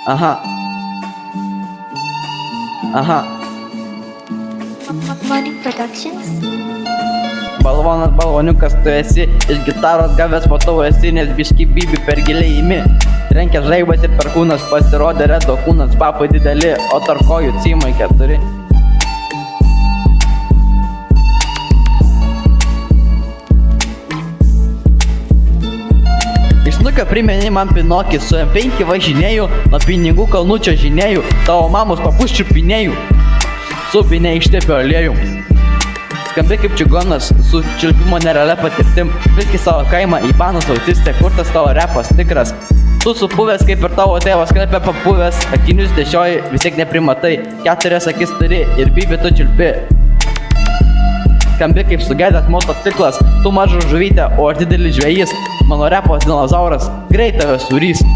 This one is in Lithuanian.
Aha. Aha. Money Productions. Balvonas, balvoniukas tu esi, iš gitaros gavęs matau esi, nes biški bibi per giliai imi. Trenkia žaibas ir perkūnas, pasirodė redo kūnas, papai dideli, o tarp kojų cimai 4. Iš snukio primeni man Pinokį, su M5 važinėjau, nuo pinigų kalnučio žinėjau, tavo mamos papuščių pinėjau, supinė ištepio aliejum. Skambi kaip čigonas, su čiulpimo nerealia patirtim, viski savo kaimą į banas autistė, kur tas tavo repas tikras. Tu supuvęs kaip ir tavo tėvas, sklepė papuvęs, akinius dešioji, vis tiek neprimatai, 4 akis turi ir bibi tu čiulpi. Skambi kaip sugedęs motociklas, tu maža žuvytė, o aš didelis žvejys, mano repas dinozauras, greit tave surys.